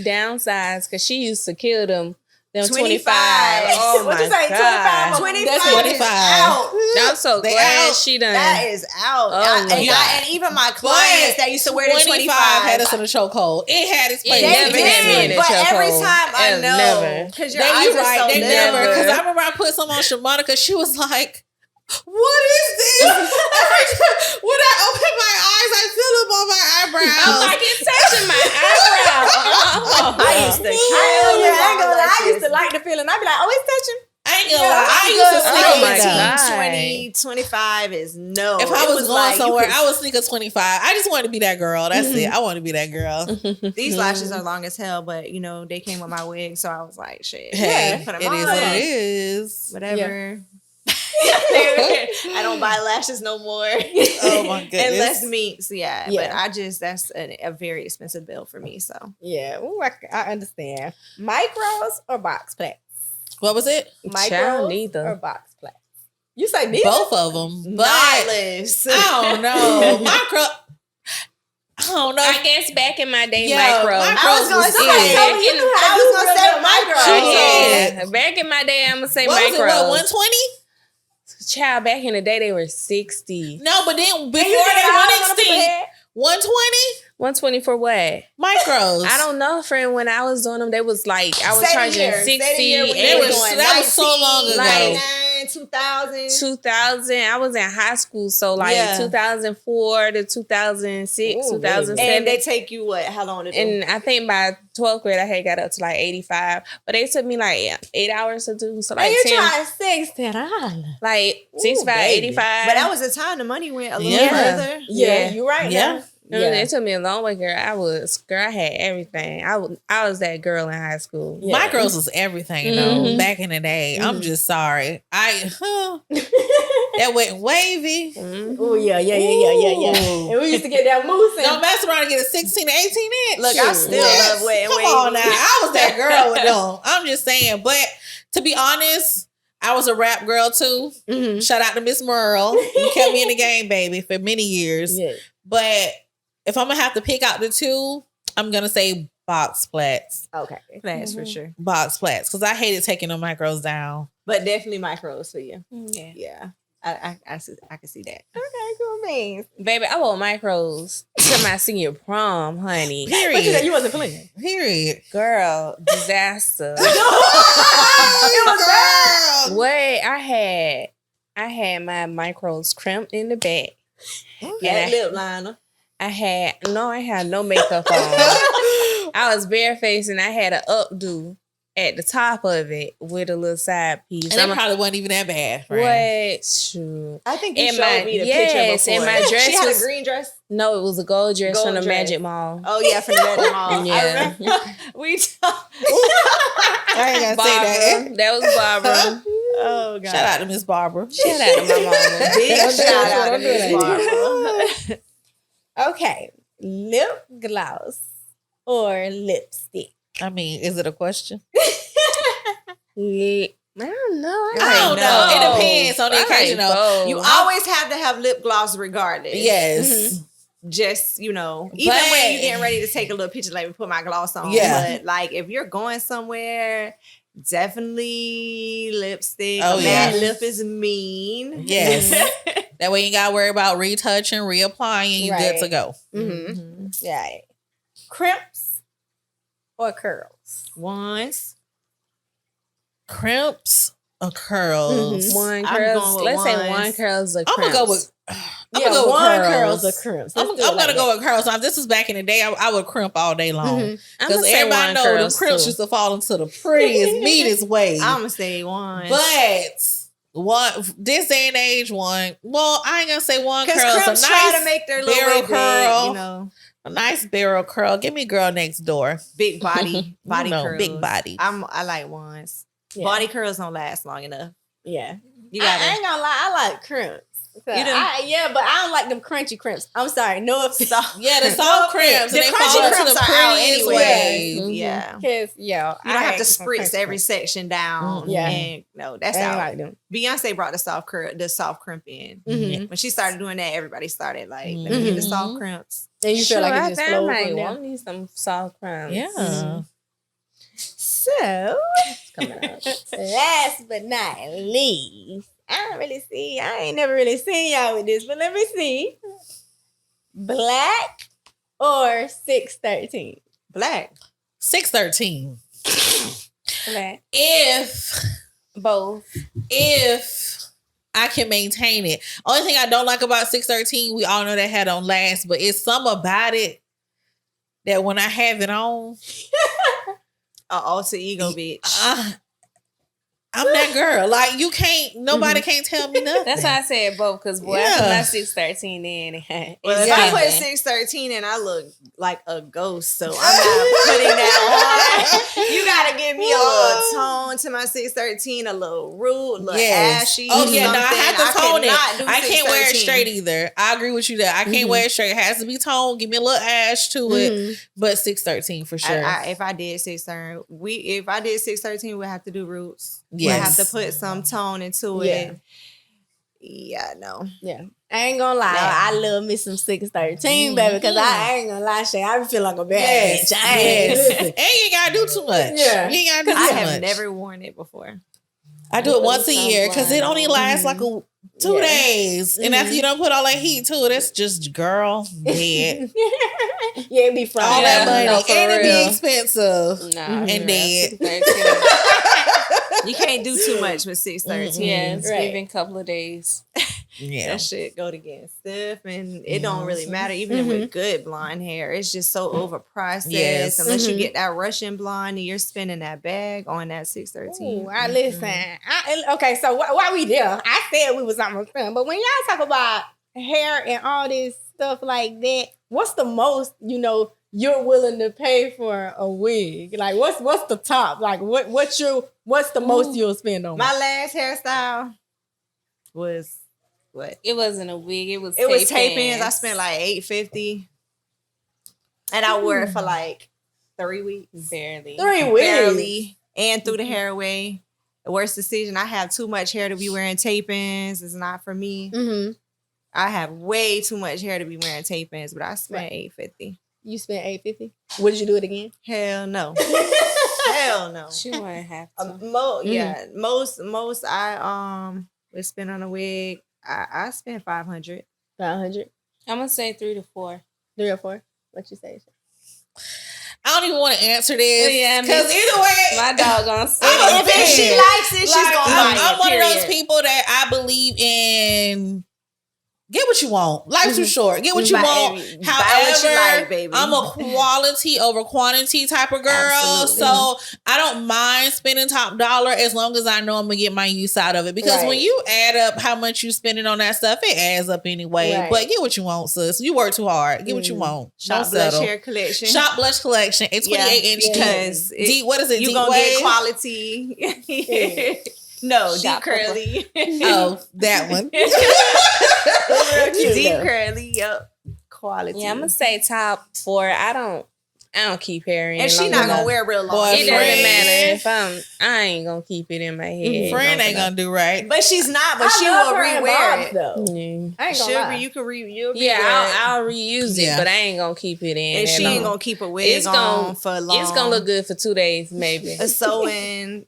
downsized because she used to kill them 25. 25. Oh What my you say? God. 25? 25 That's is out. I'm so They glad out. she done. That is out. Oh my God. And even my clients that used to wear the 25 had us in a chokehold. It had its place. It never They had me in did, a but chokehold. every time I It know, never. because your They, eyes you are right. so They little. never. Because I remember I put some on Shamonica. She was like, "What is this?" When I open my eyes, I feel them on my eyebrows. I'm like, it's touching my eyebrow. I used to I kill ain't them gonna lie. I used to lashes. like the feeling. I'd be like, oh, it's touching. I ain't gonna lie. I I'm used to good. sneak Oh a my 18. God. 20, 25 is no. If I It was going like, you somewhere, could- I would sneak a 25. I just wanted to be that girl. That's it. I want to be that girl. These lashes are long as hell, but you know they came with my wig, so I was like, shit. Hey, put 'em it on. is what it is. Whatever. I don't buy lashes no more. Oh my goodness. Unless meats, yeah. Yeah. But I just that's a very expensive bill for me. So Yeah, ooh, I understand. Micros or box plats? What was it? Micros Child, neither. or box plats? You say neither? Both of them. But Nihilist. I don't know. Micro. I don't know. I guess back in my day, Yeah, micro. micro- I was gonna was say, it. I was gonna say micro. Yeah. Back in my day, I'm gonna say What was it? micro. What, 120? Child, back in the day, they were 60. No, but then before And you they think I went don't wanna put extinct, head? 120 120 for what? micros. I don't know, friend. When I was doing them, they was like, I was Say the charging year. Say the 60. year when They you were- was doing that was so long ago. 99, 2000. 2000. I was in high school, so like Yeah. 2004 to 2006, Ooh, 2007. And they take you what? How long to do? And I think by 12th grade, I had got up to like 85. But they took me like 8 hours to do. So And like you 10, trying $60. like Ooh, 65, baby. 85. But that was the time the money went a little Yeah. further. Yeah, you're right. Yeah. now. It took me a long way, girl. I had everything. I was that girl in high school. Yeah. Micros was everything, though, Mhm. back in the day. I'm just sorry. That went wavy. Mhm. Oh yeah. Ooh. And we used to get that moose. Don't mess around and get a 16 to 18 inch. Look, I still love wet and Come wavy. on now. I was that girl with them. I'm just saying. But to be honest, I was a rap girl too. Mm-hmm. Shout out to Miss Merle. You kept me in the game, baby, for many years. Yeah. But if I'm going to have to pick out the two, I'm going to say box flats. Okay. Plans for sure. Box flats. Because I hated taking them micros down. But definitely micros for you. Yeah. Yeah. I can see that. Okay, cool beans. Baby, I wore micros to my senior prom, honey. But you said Period. you wasn't playing. Period. Girl, disaster. It was What I had my micros crimped in the back. That lip liner. I had no makeup on. I was barefaced and I had an updo at the top of it with a little side piece. And it probably wasn't even that bad. Friend. What? Shoot. I think you And showed my- me the yes, picture and before. my dress She had was- a green dress. No, it was a gold dress Gold from the dress. Magic Mall. Oh yeah, from the Magic Mall. Yeah. I remember. We talked. I ain't got to say that. Barbara. That was Barbara. Oh god. Shout out to Miss Barbara. Shout out to my mama. Big Don't do shout that. out to Don't do Miss that. Barbara. Okay. Lip gloss or lipstick? I mean, is it a question? Yeah. I don't know. I don't know. It depends on the occasion. You always have to have lip gloss regardless. Yes. Just, even when you're getting ready to take a little picture, let me put my gloss on. Yeah. But like if you're going somewhere, definitely lipstick. Oh, Matte lip is mean. Yes. That way you ain't got to worry about retouching, reapplying. You good to go. Yeah. Crimps or curls? Ones. Crimps or curls? One I'm curls. going with Let's say ones. one curls or I'm going to go with... I'm gonna go with one curls. or crimps. I'm gonna go with curls. Now, if this was back in the day, I would crimp all day long. Because everybody know the crimps used to fall into the prettiest, meanest way. I'm gonna say one. But this day and age, one. Well, I ain't gonna say one curl. Because crimps try to nice make their barrel little curl. A nice barrel curl. Give me girl next door. Big body curls. Big body. I like ones. Yeah. Body curls don't last long enough. Yeah. You gotta. I ain't gonna lie, I like crimps. So You do? but I don't like them crunchy crimps. I'm sorry, no offense. Yeah, the soft crimps. The And they crunchy fall into crimps the are out prettiest anyway. way. Yeah. Because You don't have to spritz every section down. Yeah. And no, that's I ain't out. like them. Beyonce brought the soft crimp in. Mhm. When she started doing that, everybody started like, let me get the soft crimps. And you feel like it just flows I from there. want me some soft crumbs. Yeah. So, Coming up. last but not least, I ain't never really seen y'all with this, but let me see. Black or 613? Black. 613. Black. If I can maintain it. Only thing I don't like about 613, we all know that had on last, but it's something about it that when I have it on, An alter ego bitch. I'm that girl. Like you can't, nobody can't tell me nothing. That's why I said both, because boy, I put my 613 in. Well, if I put 613 in, I look like a ghost, so I'm not putting that on. You gotta give me a little tone to my 613, a little root, a little ashy. Oh yeah, no, I have to tone it. I can't wear it 613. straight either. I agree with you there. I can't wear it straight. It has to be toned. Give me a little ash to it, but 613 for sure. If I did 613, we have to do roots. Yes. We have to put some tone into it. Yeah, no. Yeah. I ain't gonna lie. I love me some 613, baby, because I ain't gonna lie, Shay. I feel like a bad bitch. And you ain't gotta do too much. Yeah. You ain't gotta do too I much. have never worn it before. I do it once a year because it only lasts like 2 days. And after you don't put all that heat to it, it's just dead. It be fried. All that money. No, for And it be real. expensive. And dead. You can't do too much with 613. Yeah, it's Right. even a couple of days. Yeah. That shit go to getting stiff, and it don't really matter. Even with good blonde hair, it's just so over processed. Yes. Unless you get that Russian blonde, and you're spinning that bag on that 613. Ooh, I listen. Okay, so why we there? I said we was almost done, but when y'all talk about hair and all this stuff like that, what's the most you're willing to pay for a wig? Like what's the top? Like what's the most you'll spend on? My last hairstyle was what? It wasn't a wig. It was tape-ins. I spent like $850, and I wore it for like 3 weeks. Barely. 3 weeks. Barely, and threw the hair away. The worst decision. I have too much hair to be wearing tape-ins. It's not for me. Mm-hmm. I have way too much hair to be wearing tape-ins, but I spent $850. You spent $850. Would you do it again? Hell no. Hell no. She wouldn't have to. Most I would spend on a wig. I spent $500. 500. I'm gonna say 3 to 4. 3 or 4. What you say? I don't even want to answer this. Yeah, because either way, my dog gonna say If she likes it, she's gonna buy it. I'm one of those period. people that I believe in. Get what you want. Life's too short. Get what you want. However, what you like, baby. I'm a quality over quantity type of girl. Absolutely. So I don't mind spending top dollar as long as I know I'm going to get my use out of it. Because when you add up how much you spending on that stuff, it adds up anyway. Right. But get what you want, sis. You work too hard. Get what you want. Shop Don't blush settle. hair collection. Shop blush collection. A 28 inch because deep. What is it? You Deep gonna wave? get quality. No, Shop deep curly. Oh, that one. Deep curly. Yup. Quality. Yeah, I'm gonna say top 4. I don't I don't keep hair in. And she not gonna wear real long. It doesn't matter if I ain't gonna keep it in my head. Friend ain't gonna do right. But she's not. But she will rewear it. Though. Yeah. I ain't gonna lie. You can you'll I'll reuse it, but I ain't gonna keep it in. And she ain't gonna keep a wig on for long. It's gonna look good for 2 days, maybe. A sew-in.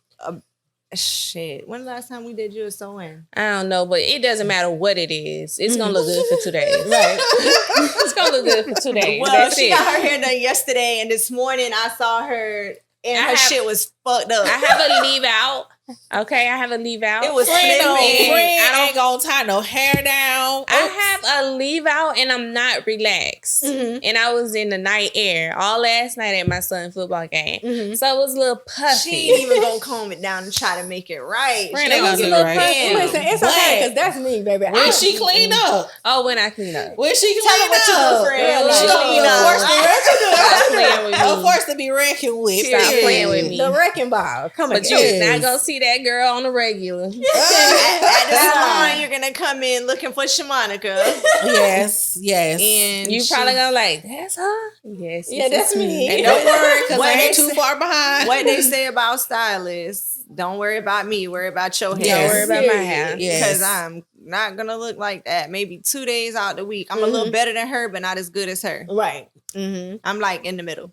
Shit. When the last time we did you a sew-in? I don't know, but it doesn't matter what it is. It's gonna look good for 2 days. Right. It's gonna look good for 2 days. Well, she got her hair done yesterday, and this morning I saw her, and her shit was fucked up. I have a leave out. Okay, I have a leave out. It was Friend I ain't gonna tie no hair down. I have a leave out and I'm not relaxed. And I was in the night air all last night at my son's football game. So it was a little puffy. She ain't even gonna comb it down and try to make it right. Friend ain't gonna do right. Listen, it's okay because that's me, baby. When she clean up. Oh, when I clean up. When she Tell her clean what you do, up. friend. She gonna be Stop playing with me. a force to be reckoned with. Stop playing with me. The wrecking ball. Come on. But you're not gonna see that girl on the regular. At the salon, you're gonna come in looking for SHAMONICA. Yes. And You probably gonna like, that's her? Yes. Yeah, that's me. And don't worry, because What I ain't they too say- far behind. What they say about stylists, don't worry about me, worry about your hair. Yes. Don't worry about my hair. Yes. Because I'm not gonna look like that. Maybe 2 days out the week. I'm a little better than her, but not as good as her. Right. I'm like in the middle.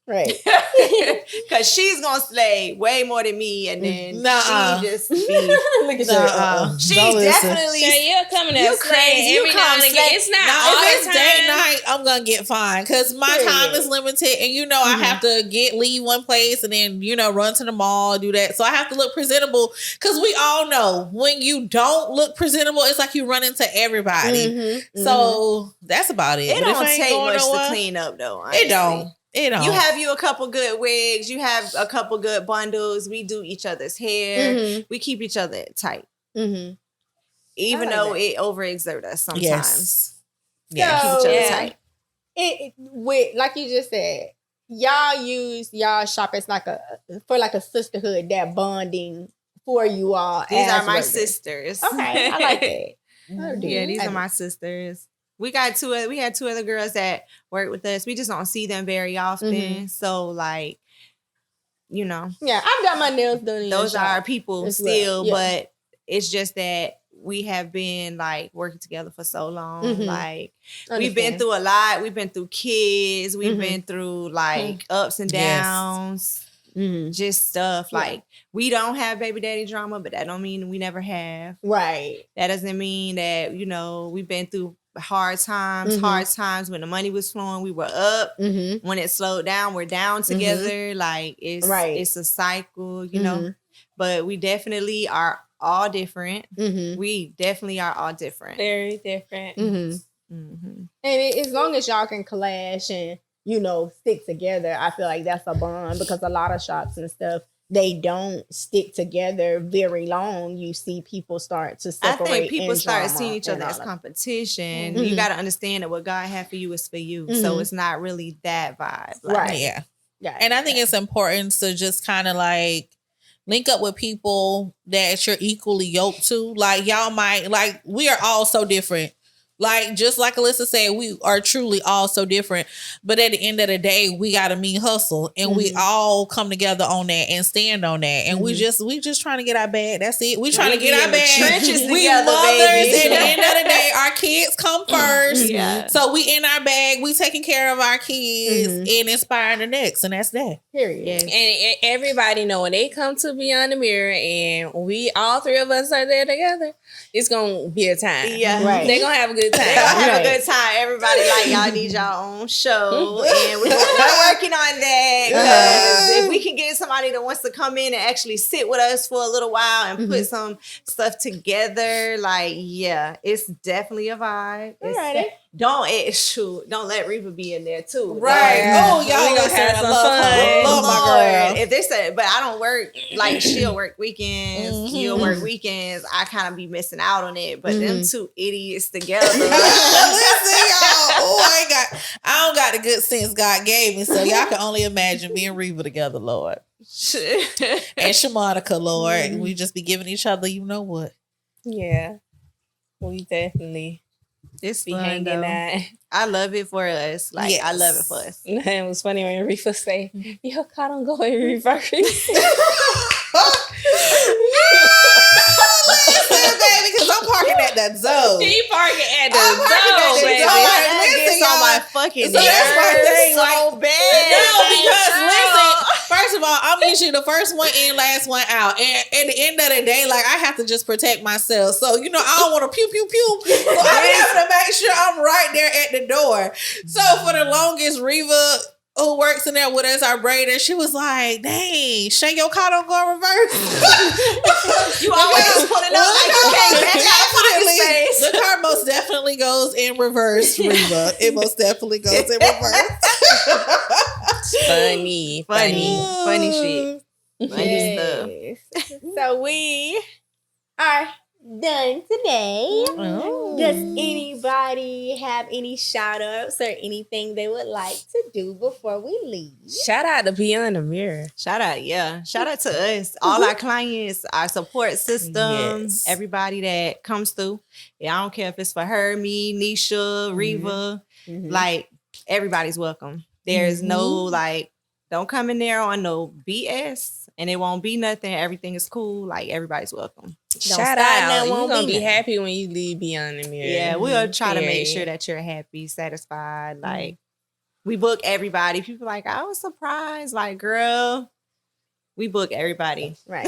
Right. Cause she's gonna slay way more than me, and then Nuh-uh. she just be. Look at Nuh-uh. She Don't listen. definitely. Yeah, you're coming You out crazy. You every come now and again. slay- It's not Now, all if it's the date time. night, I'm gonna get fined because my time is limited, and I have to leave one place and then run to the mall, do that. So I have to look presentable because we all know when you don't look presentable, it's like you run into everybody. So that's about it. It But if don't I ain't take going much nowhere, to clean up, though. Honestly. It don't. It don't. You have a couple good wigs. You have a couple good bundles. We do each other's hair. We keep each other tight, even like though that. it overexert us sometimes. Yes. Yeah. Keep each other Yeah. tight. With like you just said, y'all shop as like a sisterhood, that bonding for you all. These as are my workers. sisters. Okay, I like that. I do. Yeah, these I are do. my sisters. We had two other girls that work with us. We just don't see them very often. So Yeah, I've got my nails done. In those your are shop our people as still, well. Yeah. but it's just that we have been working together for so long. We've been Understand. through a lot. We've been through kids. We've been through ups and Yes. downs. Just stuff we don't have baby daddy drama, but that don't mean we never have. Right. That doesn't mean that we've been through hard times. Hard times when the money was flowing, we were up. When it slowed down, we're down together. It's a cycle, But we definitely are all different. We definitely are all different. Very different. And as long as y'all can clash and stick together, I feel like that's a bond, because a lot of shops and stuff, they don't stick together very long. You see people start to I separate. think people in start drama seeing each and other as all that. competition. You got to understand that what God had for you is for you. So it's not really that vibe. Right. Yeah. Yeah. And I think it's important to just kind of link up with people that you're equally yoked to. Y'all might, we are all so different. Just like Alyssa said, we are truly all so different. But at the end of the day, we got to mean hustle, and we all come together on that and stand on that. And we just trying to get our bag. That's it. We trying to get our bag. Trenches We together, mothers. baby. At the end of the day, our kids come first. Yeah. So we in our bag. We taking care of our kids and inspiring the next, and that's that. Period. Yes. And everybody know when they come to Beyond the Mirror and we all three of us are there together, it's gonna be a time. Yeah. Right. They're gonna have a good time. They're gonna have Right. a good time. Everybody y'all need your own show, and we're working on that. 'Cause if we can get somebody that wants to come in and actually sit with us for a little while and put some stuff together, it's definitely a vibe. Alrighty. Don't let Reba be in there too. Right. Yeah. Oh, y'all We gonna gonna have have some love, fun. love my Lord, girl. if they say, but I don't work, she'll work weekends, he'll work weekends, I kind of be missing out on it. But them two idiots together. Listen, y'all. Oh, I don't got the good sense God gave me, so y'all can only imagine me and Reba together, Lord, and SHAMONICA, Lord. We just be giving each other, you know what? Yeah. We definitely It's Be fun, hanging though. out. I love it for us. Like, I love it Yes. for us. It was funny when Reefa say, "Your car don't go in reverse." Listen, baby, because I'm parking at that zone. He parking at the I'm parking at door, the baby. door. That Listen, gets on y'all. my fucking So that's my nerves thing, so like, bad. No, because Girl. listen, first of all, I'm usually the first one in, last one out. And at the end of the day, like, I have to just protect myself. So, you know, I don't want to pew, pew, pew. So I have to make sure I'm right there at the door. So for the longest, Reva, who works in there with us, our braider, she was like, dang, Shay, your car don't go in reverse. You always pulling up like you can't back out of pocket space. The car most definitely goes in reverse, Reva. It most definitely goes in reverse. Funny shit. Funny stuff. Yes. So we are done today. Oh. Does anybody have any shout outs or anything they would like to do before we leave? Shout out to Beyond the Mirror. Shout out, yeah. Shout out to us, all our clients, our support system, Yes. everybody that comes through. Yeah, I don't care if it's for her, me, Nisha, Reva. Like, everybody's welcome. There's no, like, don't come in there on no BS and it won't be nothing. Everything is cool. Like, everybody's welcome. Shout start, out. nothing You're won't going to be be nothing. happy when you leave Beyond the Mirror. Yeah, we'll try to make Period. sure that you're happy, satisfied. Like, we book everybody. People like, I was surprised. Like, girl, we book everybody. Right.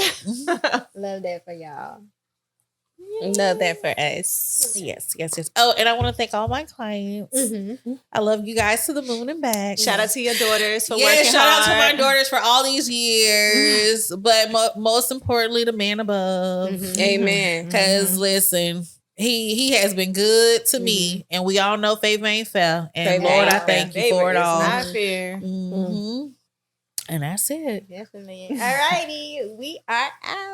Love that for y'all. Love that for us. Yes. Oh, and I want to thank all my clients. I love you guys to the moon and back. Shout out to your daughters for Yeah, working shout out to my hard. daughters for all these years, but most importantly, the man above. Amen. Because listen, he has been good to me, and we all know favor ain't fair. And Favor Lord, ain't I fair. thank you Favor for it is all. not fair. Mhm. And that's it. Definitely. All righty. We are out.